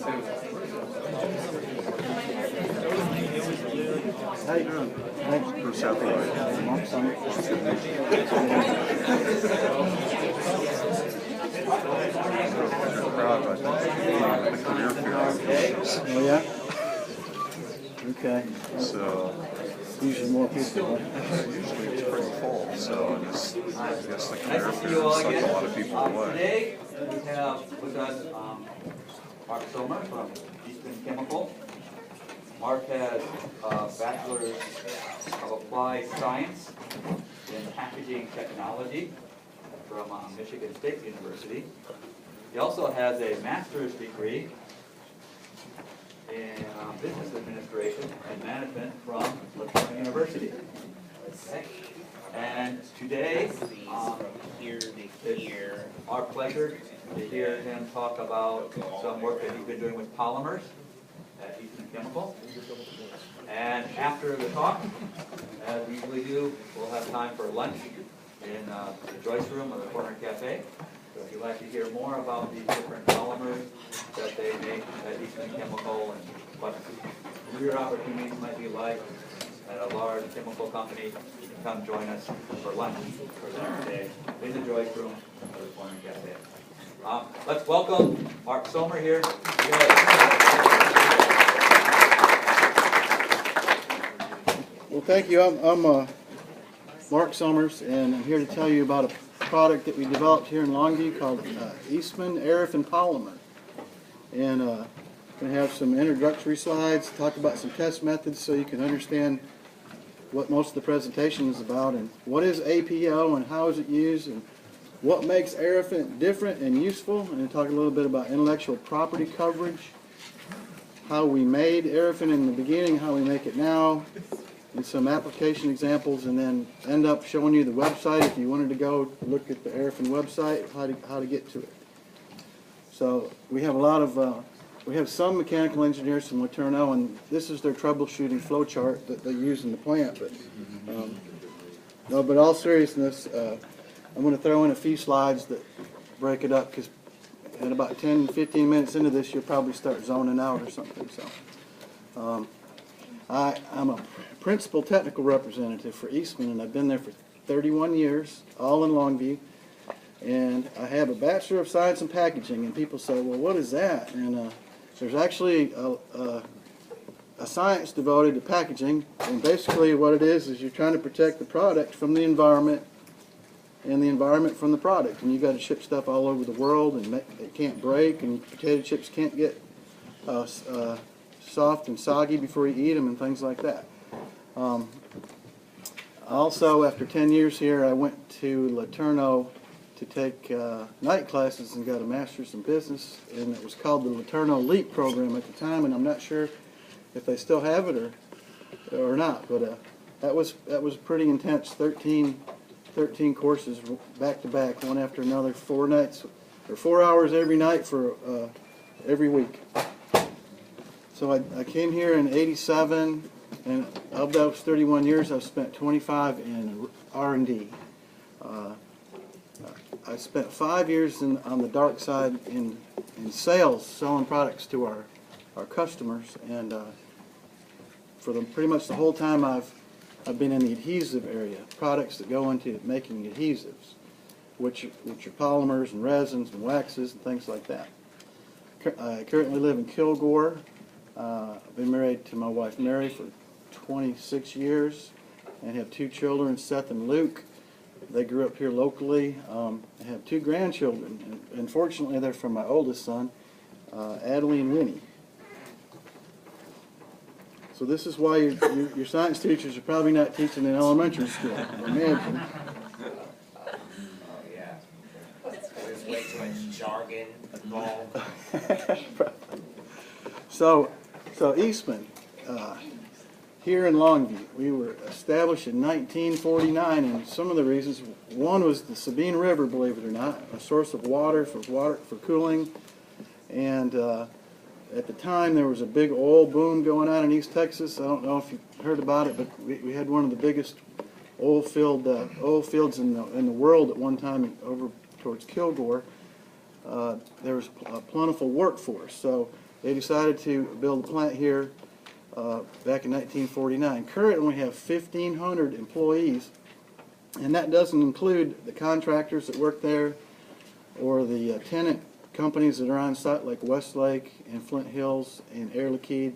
How you doing? Thanks. Bruce Applewhite. Mark Summers. They're proud about the career fair. Oh yeah? Okay. So Usually more people, right? usually it's pretty full. So I guess the career fair sucks a lot of people away. Today we have with us Marc Sommer from Eastman Chemical. Marc has a Bachelor's of Applied Science in Packaging Technology from Michigan State University. He also has a master's degree in Business Administration and Management from Lipscomb University. Okay. And today, it's our pleasure to hear him talk about some work that he's been doing with polymers at Eastman Chemical. And after the talk, as we usually do, we'll have time for lunch in the Joyce Room or the Corner Cafe. So if you'd like to hear more about these different polymers that they make at Eastman Chemical and what career opportunities might be like at a large chemical company, you can come join us for lunch for the next day in the Joyce Room or the Corner Cafe. Let's welcome Marc Sommer here today. Well, thank you. I'm Marc Summers, and I'm here to tell you about a product that we developed here in Longview called Eastman Aerafin Polymer. And I'm going to have some introductory slides, talk about some test methods so you can understand what most of the presentation is about, and what is APO and how is it used, and what makes Aerafin different and useful, and talk a little bit about intellectual property coverage, how we made Aerafin in the beginning, how we make it now, and some application examples, and then end up showing you the website if you wanted to go look at the Aerafin website, how to get to it. So we have a lot of, we have some mechanical engineers from Laterno, and this is their troubleshooting flow chart that they use in the plant. But no, but all seriousness, I'm going to throw in a few slides that break it up, because at about 10-15 minutes into this, you'll probably start zoning out or something. So I'm a principal technical representative for Eastman, and I've been there for 31 years, all in Longview. And I have a Bachelor of Science in Packaging, and people say, well, what is that? And there's actually a science devoted to packaging, and basically what it is you're trying to protect the product from the environment and the environment from the product. And you've got to ship stuff all over the world, and it can't break, and potato chips can't get soft and soggy before you eat them and things like that. Also, after 10 years here, I went to Laterno to take night classes and got a master's in business, and it was called the Laterno LEAP program at the time, and I'm not sure if they still have it or not, but that was pretty intense. 13 courses back to back, one after another, 4 nights or 4 hours every night for every week. So I came here in '87, and of those 31 years, I've spent 25 in R&D. I spent 5 years on the dark side in sales, selling products to our customers, and for pretty much the whole time I've been in the adhesive area, products that go into making adhesives, which are polymers and resins and waxes and things like that. I currently live in Kilgore. I've been married to my wife Mary for 26 years and have 2 children, Seth and Luke. They grew up here locally. I have 2 grandchildren, and fortunately they're from my oldest son, Adelie and Winnie. So this is why your science teachers are probably not teaching in elementary school, I imagine. Yeah. There's way too much jargon involved. So Eastman, here in Longview, we were established in 1949, and some of the reasons, one was the Sabine River, believe it or not, a source of water for cooling, and at the time there was a big oil boom going on in East Texas. I don't know if you've heard about it, but we had one of the biggest oil fields in the world at one time over towards Kilgore. There was a plentiful workforce, so they decided to build a plant here back in 1949. Currently we have 1,500 employees, and that doesn't include the contractors that work there or the tenant companies that are on site like Westlake and Flint Hills and Air Liquide.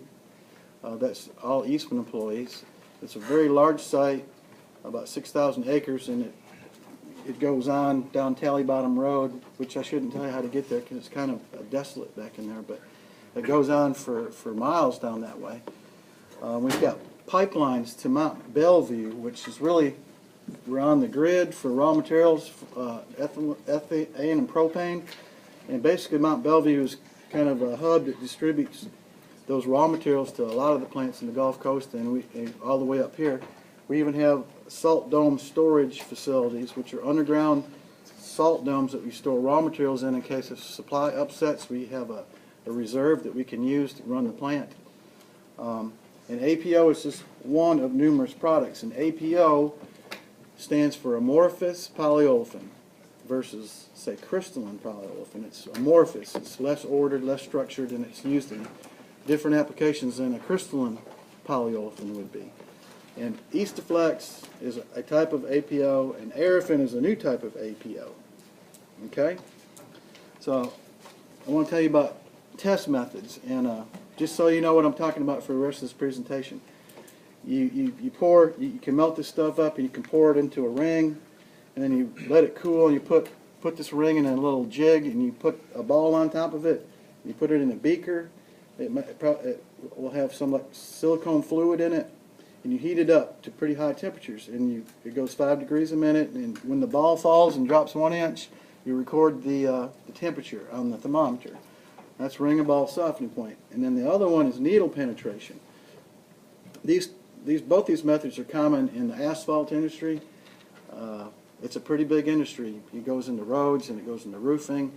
That's all Eastman employees. It's a very large site, about 6,000 acres, and it goes on down Tally Bottom Road, which I shouldn't tell you how to get there because it's kind of desolate back in there, but it goes on for miles down that way. We've got pipelines to Mount Bellevue, which is really, we're on the grid for raw materials, ethane and propane, and basically Mount Bellevue is kind of a hub that distributes those raw materials to a lot of the plants in the Gulf Coast and all the way up here. We even have salt dome storage facilities, which are underground salt domes that we store raw materials in case if supply upsets. We have a reserve that we can use to run the plant. And APO is just one of numerous products. And APO stands for amorphous polyolefin versus, say, crystalline polyolefin. It's amorphous. It's less ordered, less structured, and it's used in different applications than a crystalline polyolefin would be. And Eastaflex is a type of APO, and Aerofin is a new type of APO. Okay? So I want to tell you about test methods, and just so you know what I'm talking about for the rest of this presentation. You can melt this stuff up and you can pour it into a ring, and then you let it cool and you put this ring in a little jig and you put a ball on top of it. You put it in a beaker. It will have some like silicone fluid in it, and you heat it up to pretty high temperatures, and it goes 5 degrees a minute, and when the ball falls and drops 1 inch, you record the temperature on the thermometer. That's ring and ball softening point. And then the other one is needle penetration. Both these methods are common in the asphalt industry. It's a pretty big industry. It goes into roads and it goes into roofing.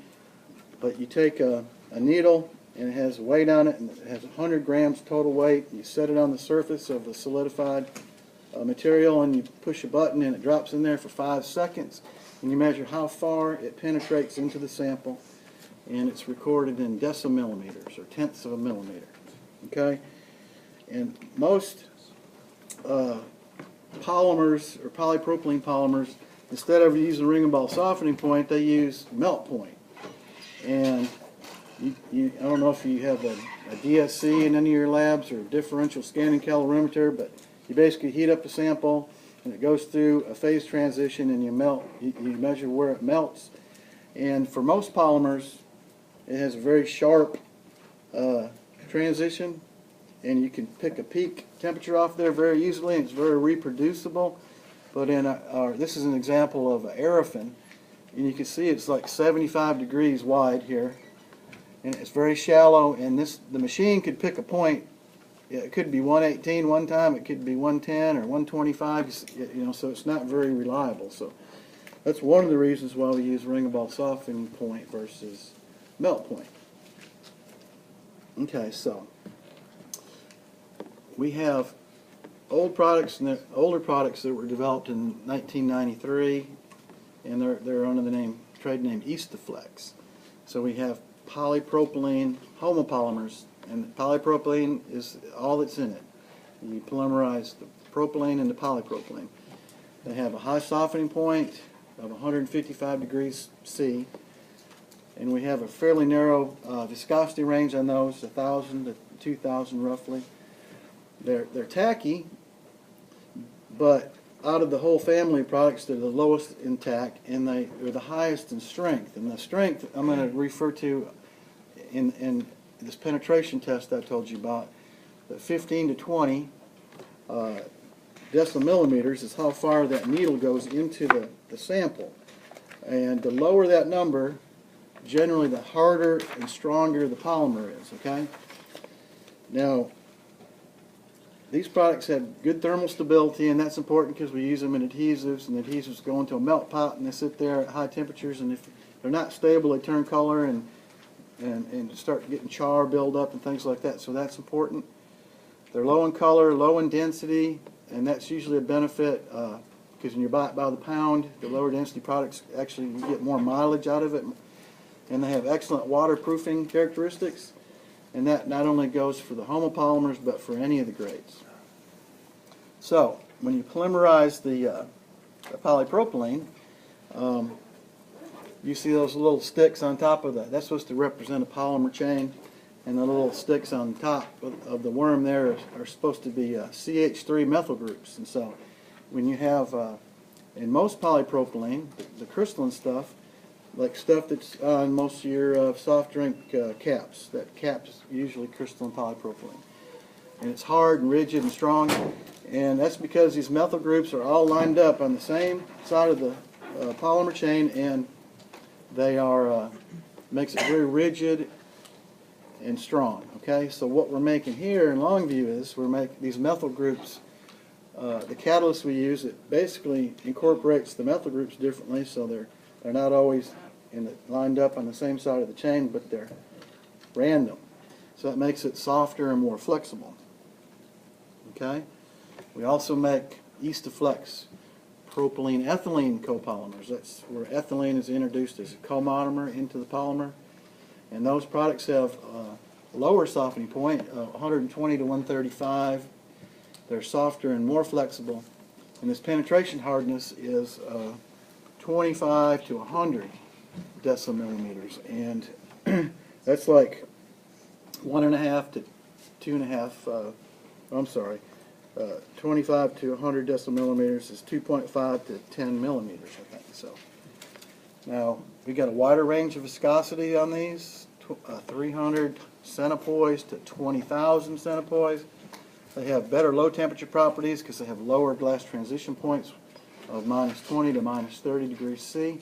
But you take a needle, and it has a weight on it, and it has 100 grams total weight. You set it on the surface of the solidified material, and you push a button, and it drops in there for 5 seconds. And you measure how far it penetrates into the sample, and it's recorded in decimillimeters, or tenths of a millimeter. Okay? And most polymers, or polypropylene polymers, instead of using ring and ball softening point, they use melt point. And I don't know if you have a DSC in any of your labs or a differential scanning calorimeter, but you basically heat up a sample and it goes through a phase transition, and you measure where it melts. And for most polymers, it has a very sharp transition, and you can pick a peak temperature off there very easily, and it's very reproducible. But this is an example of Aerofin, and you can see it's like 75 degrees wide here. And it's very shallow, and the machine could pick a point. It could be 118 one time, it could be 110 or 125, so it's not very reliable. So that's one of the reasons why we use ring and ball softening point versus melt point. Okay, so we have older products that were developed in 1993, and they're under the trade name Eastaflex. So we have polypropylene homopolymers, and polypropylene is all that's in it. You polymerize the propylene into polypropylene. They have a high softening point of 155 degrees C, and we have a fairly narrow viscosity range on those, 1,000 to 2,000 roughly. They're tacky, but out of the whole family of products, they're the lowest in tack, and they're the highest in strength. And the strength I'm going to refer to in this penetration test I told you about, the 15 to 20 decimillimeters is how far that needle goes into the sample. And the lower that number, generally the harder and stronger the polymer is, okay? Now, these products have good thermal stability, and that's important because we use them in adhesives, and adhesives go into a melt pot and they sit there at high temperatures, and if they're not stable, they turn color and start getting char buildup and things like that, so that's important. They're low in color, low in density, and that's usually a benefit because when you buy it by the pound, the lower density products actually you get more mileage out of it, and they have excellent waterproofing characteristics. And that not only goes for the homopolymers, but for any of the grades. So, when you polymerize the polypropylene, you see those little sticks on top of that. That's supposed to represent a polymer chain, and the little sticks on top of the worm there are supposed to be CH3 methyl groups. And so, when you have, in most polypropylene, the crystalline stuff, like stuff that's on most of your soft drink caps, that cap's usually crystalline polypropylene. And it's hard and rigid and strong, and that's because these methyl groups are all lined up on the same side of the polymer chain, and they are makes it very rigid and strong. Okay, so what we're making here in Longview is we're making these methyl groups. The catalyst we use, it basically incorporates the methyl groups differently, so they're not always lined up on the same side of the chain, but they're random. So that makes it softer and more flexible. Okay, we also make Eastaflex propylene ethylene copolymers. That's where ethylene is introduced as a comonomer into the polymer, and those products have a lower softening point, 120 to 135. They're softer and more flexible, and this penetration hardness is 25 to 100 decimillimeters, and that's like 1.5 to 2.5. I'm sorry. 25 to 100 decimillimeters is 2.5 to 10 millimeters, I think. So now we got a wider range of viscosity on these, 300 centipoise to 20,000 centipoise. They have better low temperature properties because they have lower glass transition points of -20 to -30 degrees C.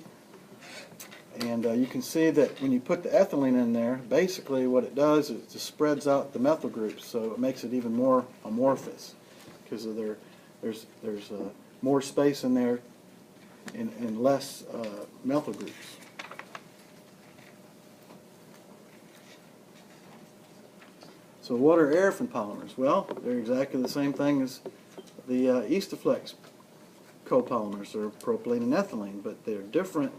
And you can see that when you put the ethylene in there, basically what it does is it just spreads out the methyl groups, so it makes it even more amorphous because of there's more space in there and less methyl groups. So what are aerofin polymers? Well, they're exactly the same thing as the Eastaflex copolymers, or propylene and ethylene, but they're different,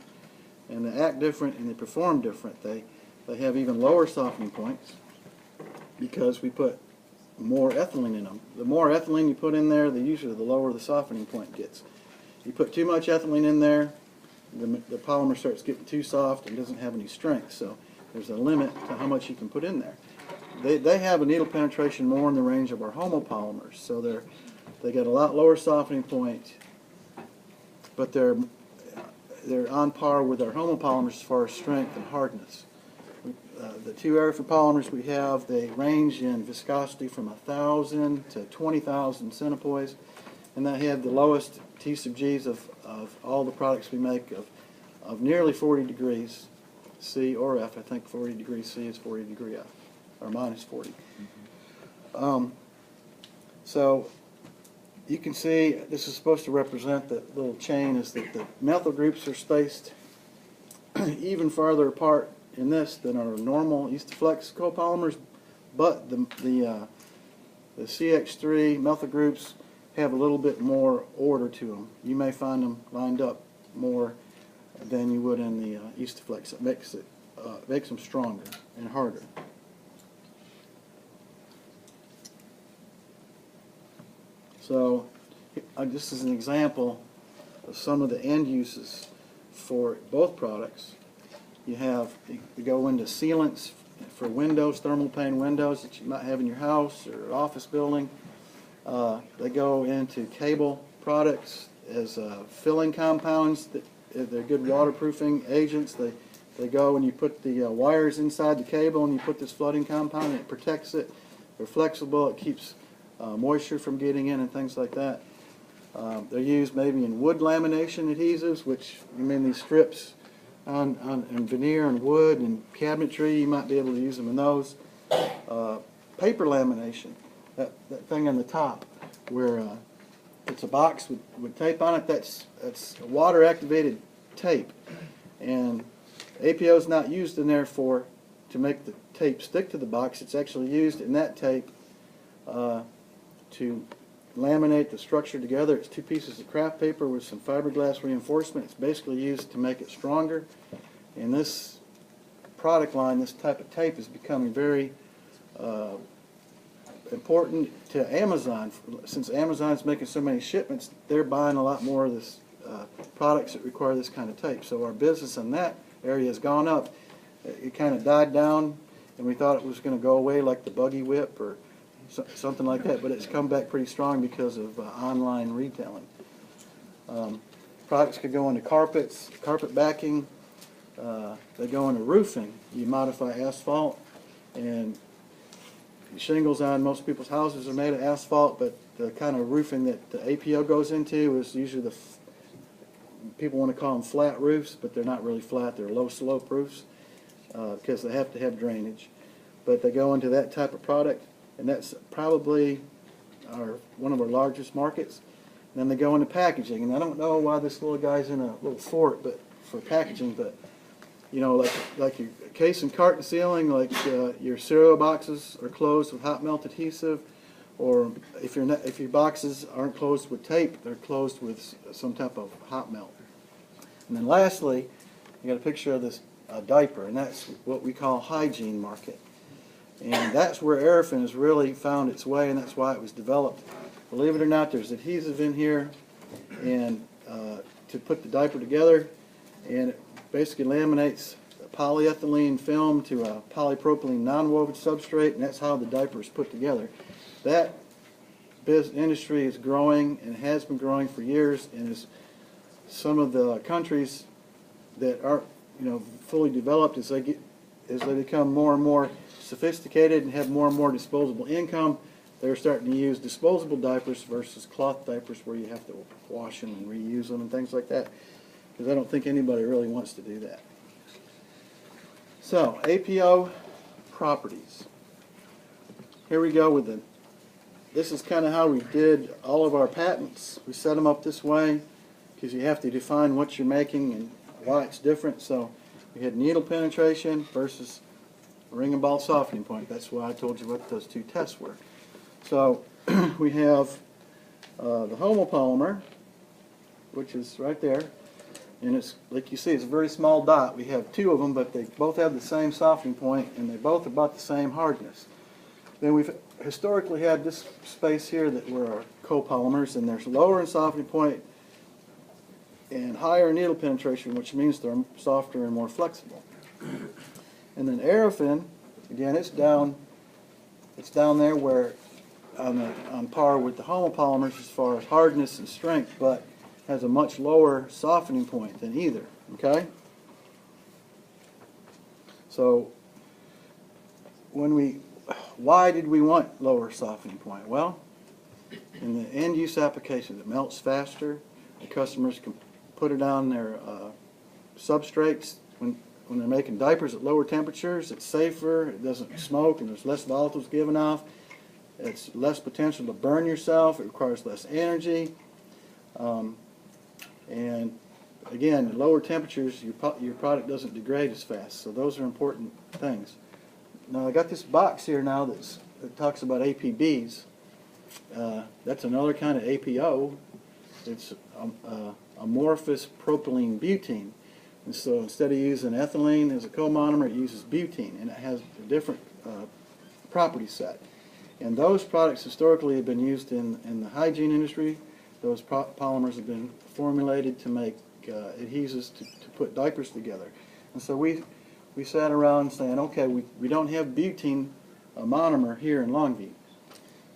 and they act different, and they perform different. They have even lower softening points because we put more ethylene in them. The more ethylene you put in there, usually the lower the softening point gets. You put too much ethylene in there, the polymer starts getting too soft and doesn't have any strength. So there's a limit to how much you can put in there. They have a needle penetration more in the range of our homopolymers, so they get a lot lower softening point, but they're on par with our homopolymers as far as strength and hardness. The two aerofin polymers we have, they range in viscosity from 1,000 to 20,000 centipoise, and they have the lowest T sub Gs of all the products we make of nearly 40 degrees C or F. I think 40 degrees C is 40 degree F, or -40. So you can see this is supposed to represent the little chain, is that the methyl groups are spaced even farther apart in this than our normal Eastaflex copolymers, but the CH3 methyl groups have a little bit more order to them. You may find them lined up more than you would in the Eastaflex. It makes them stronger and harder. So this is an example of some of the end uses for both products. You go into sealants for windows, thermal pane windows that you might have in your house or office building. They go into cable products as filling compounds. They're good waterproofing agents. They go and you put the wires inside the cable and you put this flooding compound and it protects it. They're flexible. It keeps moisture from getting in and things like that. They're used maybe in wood lamination adhesives, which I mean these strips on veneer and wood and cabinetry, you might be able to use them in those. Paper lamination, that thing on the top where it's a box with tape on it, that's water activated tape, and APO is not used in there to make the tape stick to the box. It's actually used in that tape to laminate the structure together. It's two pieces of craft paper with some fiberglass reinforcement. It's basically used to make it stronger. And this product line, this type of tape, is becoming very important to Amazon. Since Amazon's making so many shipments, they're buying a lot more of this products that require this kind of tape. So our business in that area has gone up. It kind of died down, and we thought it was going to go away like the buggy whip or something like that, but it's come back pretty strong because of online retailing. Products could go into carpets, carpet backing, they go into roofing. You modify asphalt, and shingles on most people's houses are made of asphalt, but the kind of roofing that the APO goes into is usually people want to call them flat roofs, but they're not really flat, they're low slope roofs because they have to have drainage. But they go into that type of product, and that's probably one of our largest markets. And then they go into packaging, and I don't know why this little guy's in a little fort, but for packaging, but you know, like your case and carton sealing, like your cereal boxes are closed with hot melt adhesive, or if your boxes aren't closed with tape, they're closed with some type of hot melt. And then lastly, you got a picture of this diaper, and that's what we call hygiene market. And that's where Aerofin has really found its way, and that's why it was developed. Believe it or not, there's adhesive in here, and to put the diaper together, and it basically laminates polyethylene film to a polypropylene non-woven substrate, and that's how the diaper is put together. That industry is growing and has been growing for years, and is some of the countries that aren't, you know, fully developed, as they become more and more sophisticated and have more and more disposable income, they're starting to use disposable diapers versus cloth diapers where you have to wash them and reuse them and things like that, because I don't think anybody really wants to do that. So, APO properties. Here we go with this is kind of how we did all of our patents. We set them up this way because you have to define what you're making and why it's different. So we had needle penetration versus ring and ball softening point. That's why I told you what those two tests were. So we have the homopolymer, which is right there, and it's like you see, it's a very small dot. We have two of them, but they both have the same softening point, and they both are about the same hardness. Then we've historically had this space here that were our copolymers, and there's lower in softening point and higher needle penetration, which means they're softer and more flexible. And then Aerofin, again, it's down there where on par with the homopolymers as far as hardness and strength, but has a much lower softening point than either. Okay? So why did we want lower softening point? Well, in the end use application, it melts faster. The customers can put it on their substrates when they're making diapers at lower temperatures. It's safer, it doesn't smoke, and there's less volatiles given off. It's less potential to burn yourself. It requires less energy. And again, at lower temperatures, your product doesn't degrade as fast. So those are important things. Now I got this box here now that talks about APBs. That's another kind of APO. It's amorphous propylene butene. And so instead of using ethylene as a co-monomer, it uses butene, and it has a different property set. And those products historically have been used in the hygiene industry. Those polymers have been formulated to make adhesives to put diapers together. And so we sat around saying, okay, we don't have butene monomer here in Longview,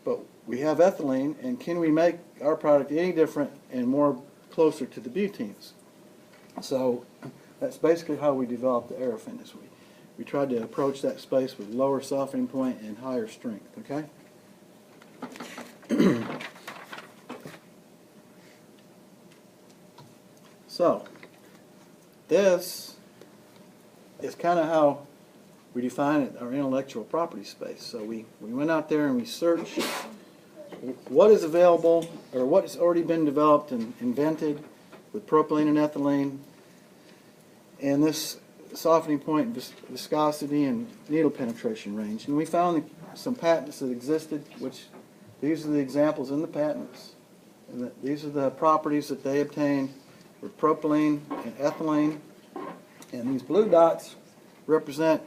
but we have ethylene, and can we make our product any different and more closer to the butenes? So that's basically how we developed the Aerofin. We tried to approach that space with lower softening point and higher strength. Okay. So this is kind of how we define it, our intellectual property space. So we went out there and we searched what is available or what has already been developed and invented with propylene and ethylene, and this softening point, viscosity, and needle penetration range. And we found some patents that existed, which these are the examples in the patents. And these are the properties that they obtained with propylene and ethylene. And these blue dots represent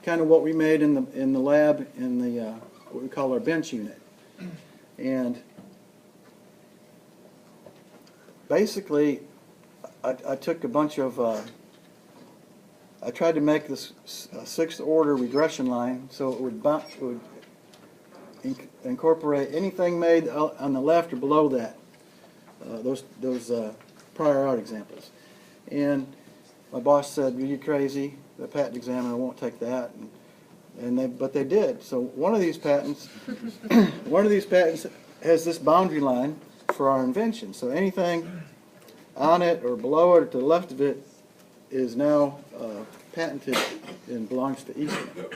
kind of what we made in the lab in the what we call our bench unit. And basically, I took a bunch of I tried to make this sixth order regression line so it would incorporate anything made on the left or below that, those prior art examples. And my boss said, "Are you crazy? The patent examiner won't take that." But they did. So one of these patents, has this boundary line for our invention. So anything on it or below it or to the left of it is now patented and belongs to Eastman.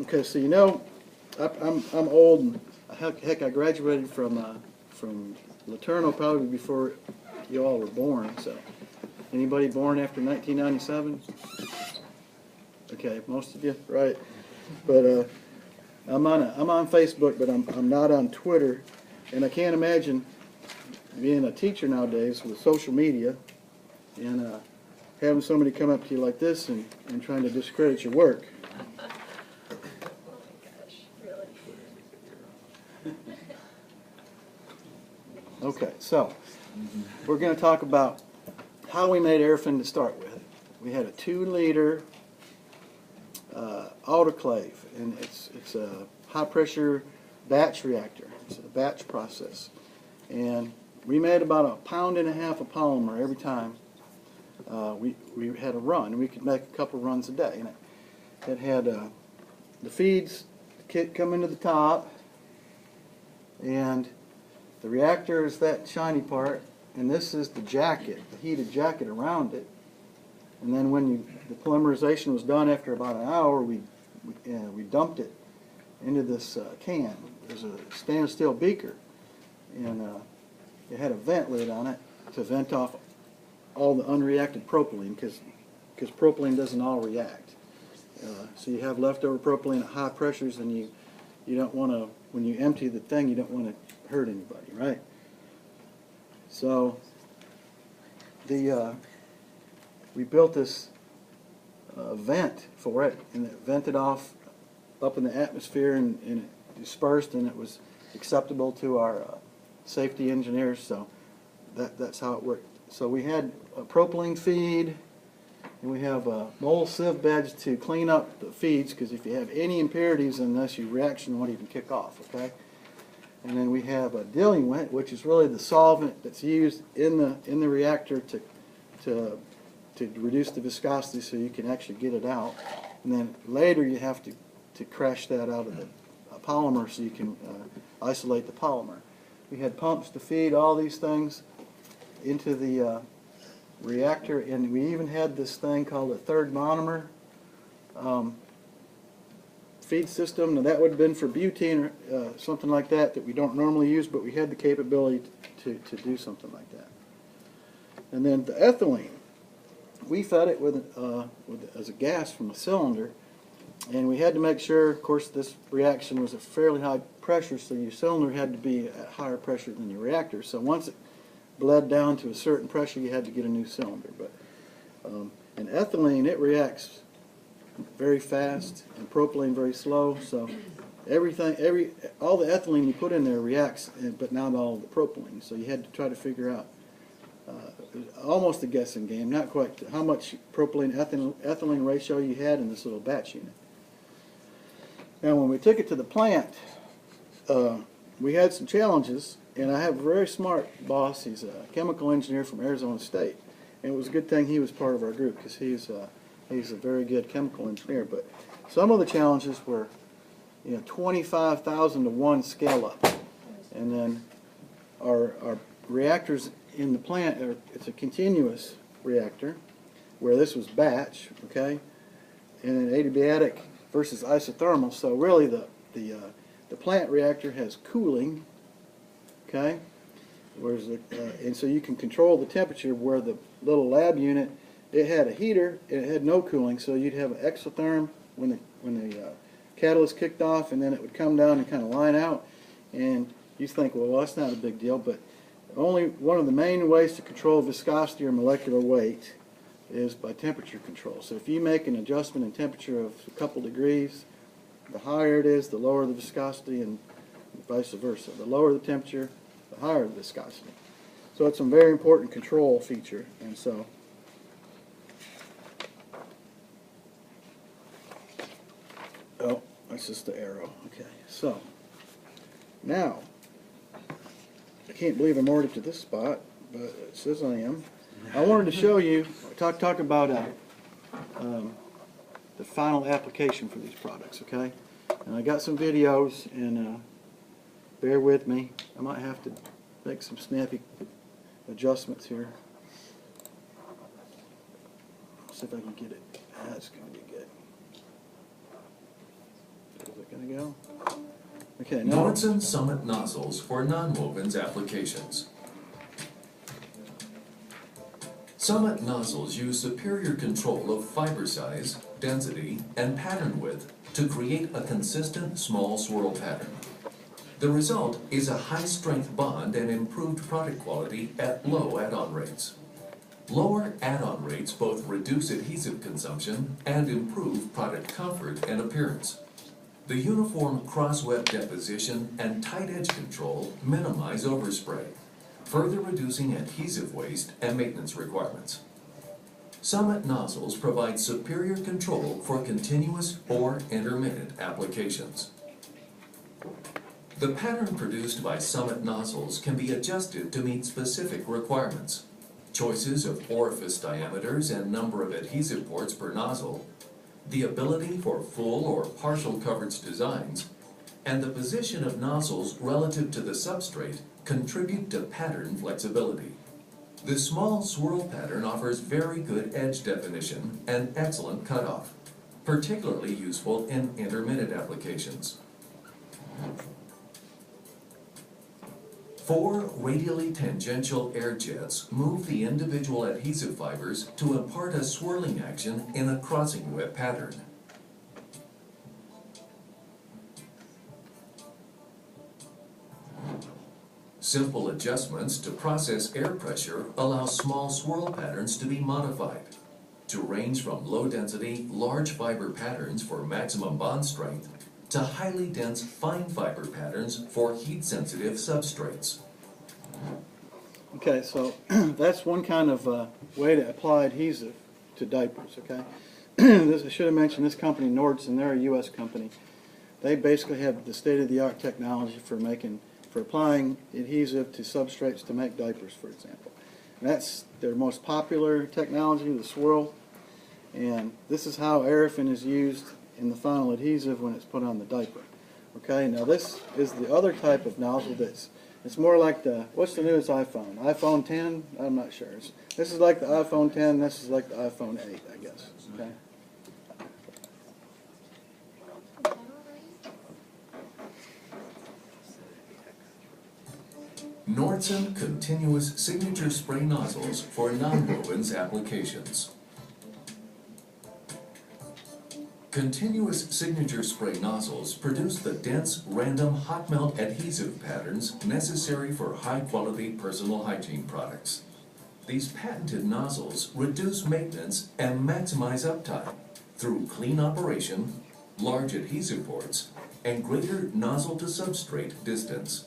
Okay, so you know, I'm old, and heck, I graduated from Laterno probably before you all were born. So, anybody born after 1997? Okay, most of you, right? But I'm on Facebook, but I'm not on Twitter, and I can't imagine being a teacher nowadays with social media and having somebody come up to you like this and trying to discredit your work. Okay, so we're going to talk about how we made Airfin to start with. We had a 2-liter autoclave, and it's a high-pressure batch reactor. It's a batch process, and we made about 1.5 pounds of polymer every time we had a run. We could make a couple runs a day, and it had the feeds kit come into the top, and the reactor is that shiny part, and this is the jacket, the heated jacket around it. And then when the polymerization was done after about an hour, we dumped it into this can. There's a stainless steel beaker, and it had a vent lid on it to vent off all the unreacted propylene, because propylene doesn't all react. So you have leftover propylene at high pressures, and you don't want to, when you empty the thing, you don't want to hurt anybody, right? So we built this vent for it, and it vented off up in the atmosphere, and it dispersed, and it was acceptable to our safety engineers. So that's how it worked. So we had a propylene feed, and we have mole sieve beds to clean up the feeds, because if you have any impurities in this, your reaction won't even kick off. Okay. And then we have a diluent, which is really the solvent that's used in the reactor to reduce the viscosity so you can actually get it out. And then later you have to crash that out of the polymer so you can isolate the polymer. We had pumps to feed all these things into the reactor, and we even had this thing called a third monomer feed system. Now that would have been for butane or something like that we don't normally use, but we had the capability to do something like that. And then the ethylene, we fed it as a gas from a cylinder, and we had to make sure, of course, this reaction was at fairly high pressure, so your cylinder had to be at higher pressure than your reactor. So once it bled down to a certain pressure, you had to get a new cylinder. But in ethylene, it reacts very fast, and propylene very slow. So all the ethylene you put in there reacts, but not all of the propylene. So you had to try to figure out, almost a guessing game, not quite, how much propylene ethylene ratio you had in this little batch unit. Now when we took it to the plant, we had some challenges, and I have a very smart boss. He's a chemical engineer from Arizona State, and it was a good thing he was part of our group, because he's a very good chemical engineer. But some of the challenges were, 25,000 to 1 scale up, and then our reactors in the plant it's a continuous reactor, where this was batch, okay, and an adiabatic versus isothermal. So really the plant reactor has cooling, okay, whereas and so you can control the temperature, where the little lab unit, it had a heater and it had no cooling, so you'd have an exotherm when the catalyst kicked off, and then it would come down and kind of line out, and you think, well, that's not a big deal, but only one of the main ways to control viscosity or molecular weight is by temperature control. So if you make an adjustment in temperature of a couple degrees, the higher it is, the lower the viscosity, and vice versa. The lower the temperature, the higher the viscosity. So it's a very important control feature. And so oh, that's just the arrow. Okay, so now I can't believe I'm already to this spot, but it says I am. I wanted to show you, talk about the final application for these products, okay? And I got some videos, and bear with me. I might have to make some snappy adjustments here. See if I can get it. That's going to be good. Is it going to go? Okay, now. Nordson Summit nozzles for nonwovens applications. Summit nozzles use superior control of fiber size, density, and pattern width to create a consistent small swirl pattern. The result is a high-strength bond and improved product quality at low add-on rates. Lower add-on rates both reduce adhesive consumption and improve product comfort and appearance. The uniform cross-web deposition and tight edge control minimize overspray, further reducing adhesive waste and maintenance requirements. Summit nozzles provide superior control for continuous or intermittent applications. The pattern produced by Summit nozzles can be adjusted to meet specific requirements. Choices of orifice diameters and number of adhesive ports per nozzle, the ability for full or partial coverage designs, and the position of nozzles relative to the substrate contribute to pattern flexibility. The small swirl pattern offers very good edge definition and excellent cutoff, particularly useful in intermittent applications. 4 radially tangential air jets move the individual adhesive fibers to impart a swirling action in a crossing web pattern. Simple adjustments to process air pressure allow small swirl patterns to be modified to range from low-density, large fiber patterns for maximum bond strength to highly dense fine fiber patterns for heat-sensitive substrates. Okay, so that's one kind of way to apply adhesive to diapers, okay? I should have mentioned this company, Nordson, they're a U.S. company. They basically have the state-of-the-art technology for applying adhesive to substrates to make diapers, for example. And that's their most popular technology, the swirl. And this is how Aerofin is used in the final adhesive when it's put on the diaper. Okay, now this is the other type of nozzle it's more like what's the newest iPhone? iPhone 10? I'm not sure. This is like the iPhone 10, this is like the iPhone 8, I guess. Okay. Nordson continuous signature spray nozzles for nonwovens applications. Continuous signature spray nozzles produce the dense, random hot melt adhesive patterns necessary for high-quality personal hygiene products. These patented nozzles reduce maintenance and maximize uptime through clean operation, large adhesive ports, and greater nozzle-to-substrate distance.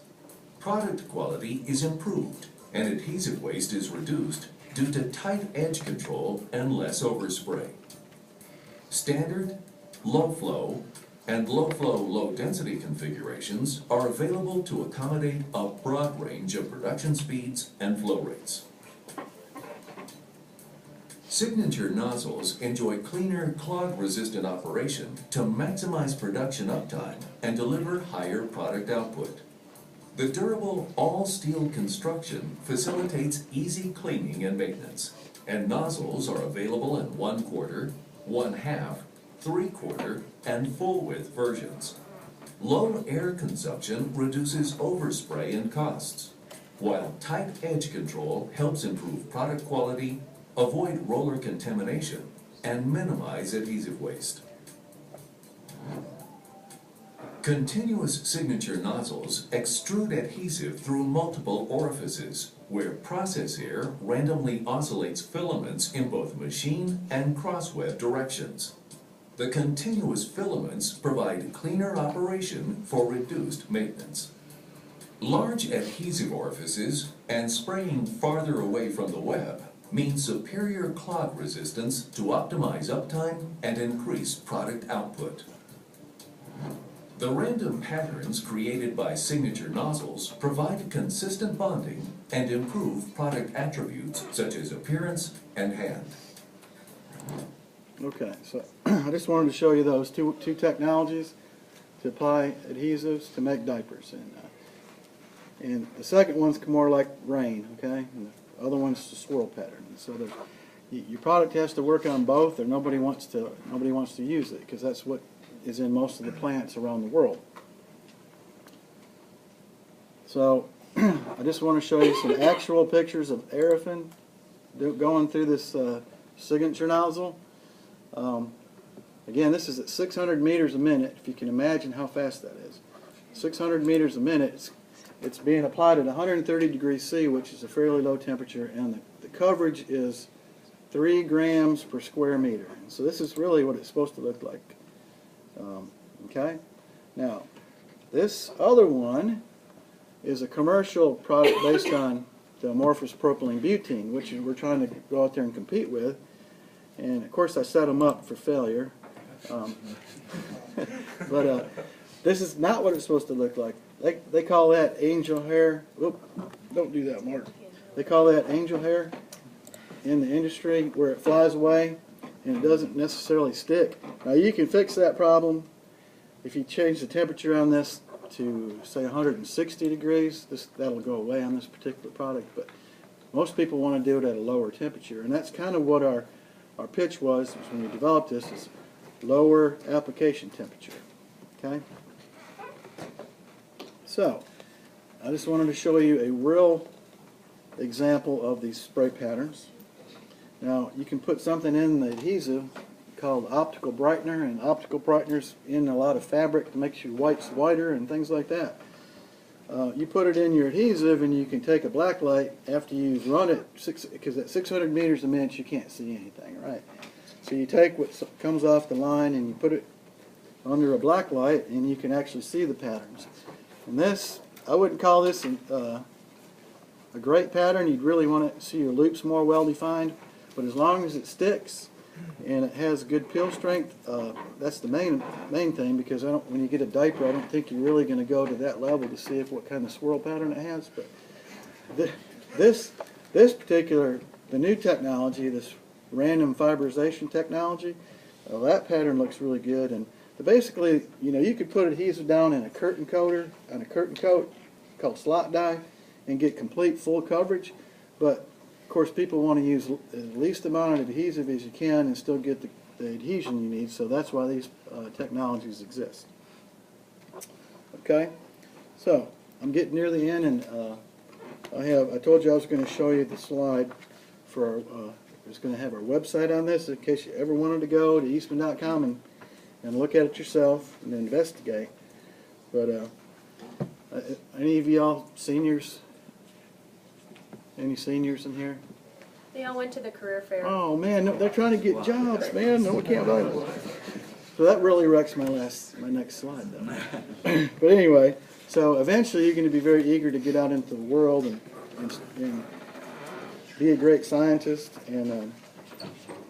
Product quality is improved and adhesive waste is reduced due to tight edge control and less overspray. Standard, low flow, and low flow, low density configurations are available to accommodate a broad range of production speeds and flow rates. Signature nozzles enjoy cleaner, clog-resistant operation to maximize production uptime and deliver higher product output. The durable all-steel construction facilitates easy cleaning and maintenance, and nozzles are available in 1/4, 1/2, 3/4, and full-width versions. Low air consumption reduces overspray and costs, while tight edge control helps improve product quality, avoid roller contamination, and minimize adhesive waste. Continuous signature nozzles extrude adhesive through multiple orifices, where process air randomly oscillates filaments in both machine and crossweb directions. The continuous filaments provide cleaner operation for reduced maintenance. Large adhesive orifices and spraying farther away from the web mean superior clog resistance to optimize uptime and increase product output. The random patterns created by signature nozzles provide consistent bonding and improve product attributes such as appearance and hand. Okay, so I just wanted to show you those two technologies to apply adhesives to make diapers. And the second one's more like rain, okay? And the other one's the swirl pattern. And so your product has to work on both, or nobody wants to use it, because that's what is in most of the plants around the world. So I just want to show you some actual pictures of Aerofin going through this signature nozzle. Again, this is at 600 meters a minute, if you can imagine how fast that is. 600 meters a minute, it's being applied at 130 degrees C, which is a fairly low temperature, and the coverage is 3 grams per square meter. So this is really what it's supposed to look like. Okay? Now, this other one is a commercial product based on the amorphous propylene butene, which we're trying to go out there and compete with. And of course I set them up for failure. But this is not what it's supposed to look like. They call that angel hair. Oop, don't do that, Mark. They call that angel hair in the industry, where it flies away and it doesn't necessarily stick. Now you can fix that problem if you change the temperature on this to say 160 degrees. That'll go away on this particular product, but most people want to do it at a lower temperature, and that's kind of what our pitch was when we developed this, is lower application temperature. Okay? So I just wanted to show you a real example of these spray patterns. Now you can put something in the adhesive called optical brightener, and optical brightener's in a lot of fabric that makes your whites whiter and things like that. You put it in your adhesive and you can take a black light after you've run it, because at 600 meters a minute you can't see anything, right? So you take what comes off the line and you put it under a black light and you can actually see the patterns. And this, I wouldn't call this a great pattern. You'd really want to see your loops more well defined, but as long as it sticks and it has good peel strength, that's the main thing, because when you get a diaper, I don't think you're really going to go to that level to see what kind of swirl pattern it has. But this particular, the new technology, this random fiberization technology, that pattern looks really good. And basically, you could put adhesive down in a curtain coater, on a curtain coat called slot die, and get complete full coverage. But of course, people want to use the least amount of adhesive as you can and still get the adhesion you need, so that's why these technologies exist. Okay, so I'm getting near the end, and I told you I was going to show you the slide for our, it's going to have our website on this in case you ever wanted to go to eastman.com and look at it yourself and investigate. But any of y'all seniors? Any seniors in here? They all went to the career fair. Oh man, no, they're trying to get jobs, man. No, we can't buy them. So that really wrecks my next slide, though. But anyway, so eventually you're going to be very eager to get out into the world and be a great scientist, and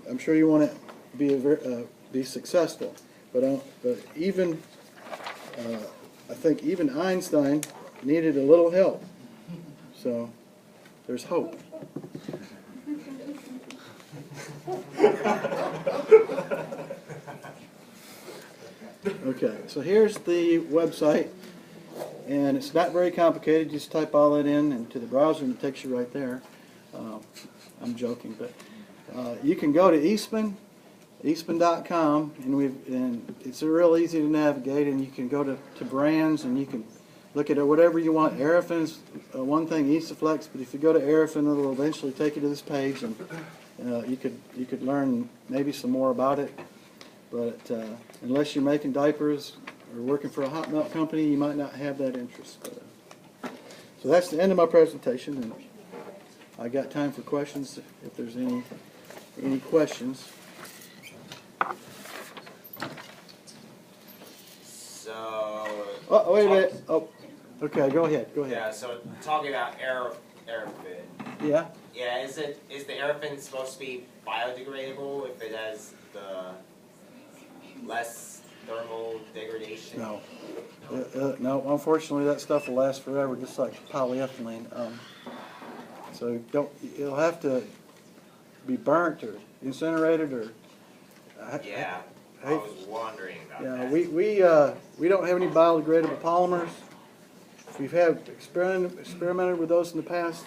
I'm sure you want to be successful. But even I think even Einstein needed a little help. So there's hope. Okay, so here's the website, and it's not very complicated. Just type all that in into the browser and it takes you right there. I'm joking, but you can go to Eastman.com, and it's real easy to navigate, and you can go to brands, and you can look at whatever you want. Aerofin's one thing, Isoflex, but if you go to Aerofin, it'll eventually take you to this page, and you could learn maybe some more about it. But unless you're making diapers, or working for a hot melt company, you might not have that interest. But, so that's the end of my presentation, and I got time for questions if there's any questions. So, Oh, wait a minute. Oh, okay. Go ahead. Go ahead. yeah, so talking about airfin. Yeah. Yeah, is the airfin supposed to be biodegradable if it has the less thermal degradation? No. No. Unfortunately, that stuff will last forever, just like polyethylene. So it'll have to be burnt or incinerated or. Yeah, I was wondering about Yeah, that. we don't have any biodegradable polymers. We've had experimented with those in the past,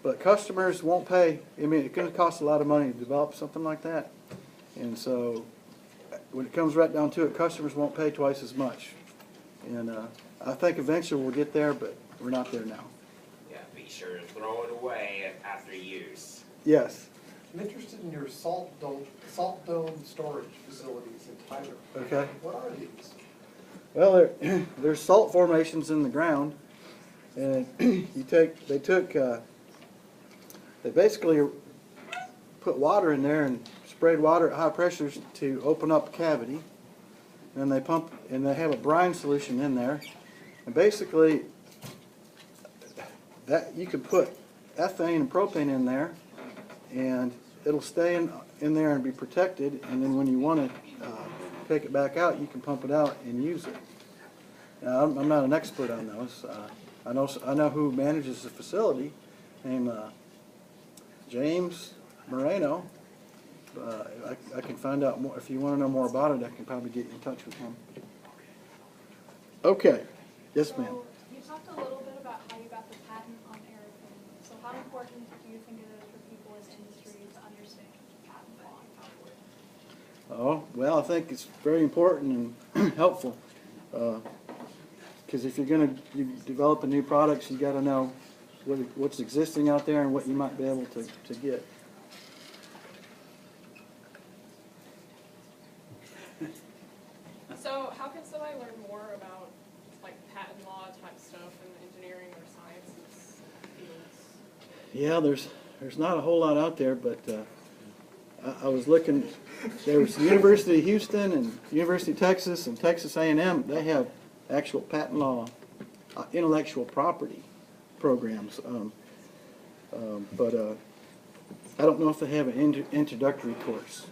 but customers won't pay. I mean, it's going to cost a lot of money to develop something like that, and so when it comes right down to it, customers won't pay twice as much. And I think eventually we'll get there, but we're not there now. Yeah, be sure to throw it away after use. Yes. I'm interested in your salt dome storage facilities in Tyler. Okay. What are these? Well, there's salt formations in the ground, and they basically put water in there and sprayed water at high pressures to open up a cavity. Then they pump, and they have a brine solution in there, and basically that you can put ethane and propane in there, and it'll stay in there and be protected. And then when you want to take it back out, you can pump it out and use it. Now, I'm not an expert on those. I know who manages the facility, named James Moreno. I can find out more if you want to know more about it. I can probably get you in touch with him. Okay. Yes, ma'am. So you talked a little bit about how you got the patent on airfin. So how important do you think it is for people in industry to understand patent law? Oh, well, I think it's very important and helpful. Because if you're going to develop a new product, you got to know what's existing out there and what you might be able to get. So how can somebody learn more about like patent law type stuff in engineering or sciences fields? Yeah, there's not a whole lot out there, but I was looking. There was the University of Houston and University of Texas and Texas A&M. They have actual patent law, intellectual property programs. But I don't know if they have an introductory course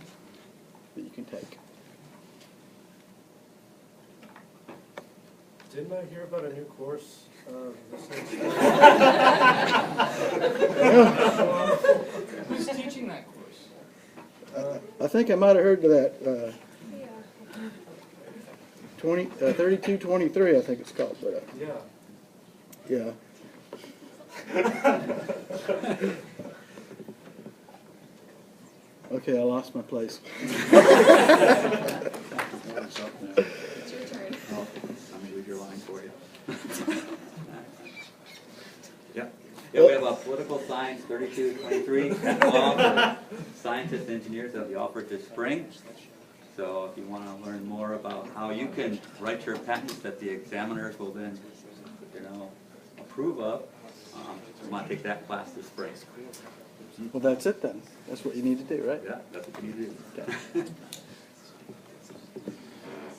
that you can take. Didn't I hear about a new course? Who's teaching that course? I think I might have heard of that. Yeah. 3223, I think it's called. But Yeah. yeah. Okay, I lost my place. It's your turn. Let me read your line for you. Yeah, we have a political science 3223 law for scientists and engineers that will be offered this spring. So if you want to learn more about how you can write your patents that the examiners will then, approve of, you want to take that class this spring. Well, that's it then. That's what you need to do, right? Yeah, that's what you need to do.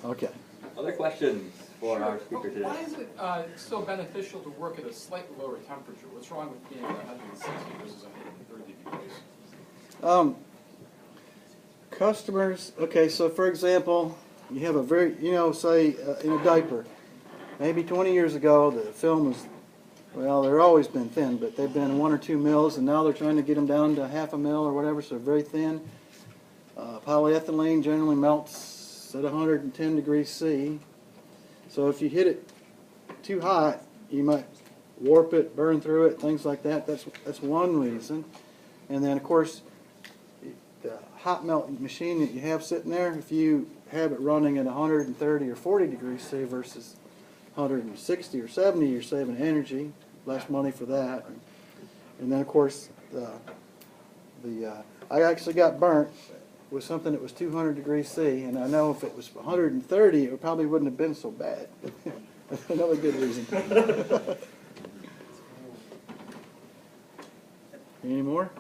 Okay. Okay. Other questions for our speaker today? Why is it so beneficial to work at a slightly lower temperature? What's wrong with being at 160 versus 130 degrees? Customers, okay, so for example, you have a very, say in a diaper, maybe 20 years ago the film was, well, they've always been thin, but they've been 1 or 2 mils, and now they're trying to get them down to half a mil or whatever, so they're very thin. Polyethylene generally melts at 110 degrees C, so if you hit it too hot, you might warp it, burn through it, things like that. That's one reason. And then, of course, the hot melt machine that you have sitting there, if you have it running at 130 or 40 degrees C versus 160 or 70, you're saving energy, less money for that. And then, of course, I actually got burnt with something that was 200 degrees C, and I know if it was 130, it probably wouldn't have been so bad. That's another good reason. Any more?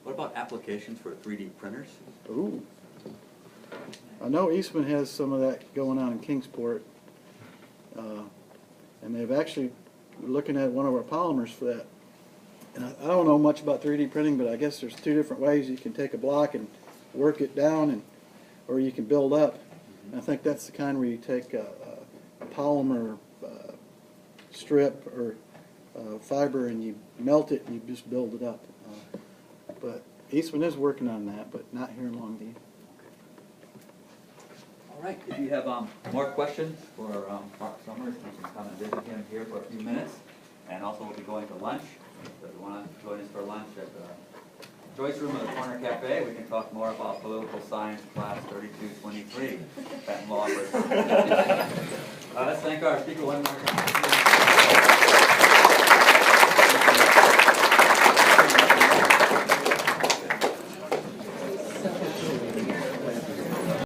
What about applications for 3D printers? Ooh. I know Eastman has some of that going on in Kingsport. And they've actually, we're looking at one of our polymers for that. And I don't know much about 3D printing, but I guess there's two different ways. You can take a block and work it down, and or you can build up. And I think that's the kind where you take a polymer strip or fiber and you melt it and you just build it up. But Eastman is working on that, but not here in Longview. All right, if you have more questions for Mark Summers, you can come and visit him here for a few minutes. And also we'll be going to lunch. So if you want to join us for lunch at the Joyce Room of the Corner Cafe, we can talk more about political science class 3223, patent law. Let's thank our speaker one more time.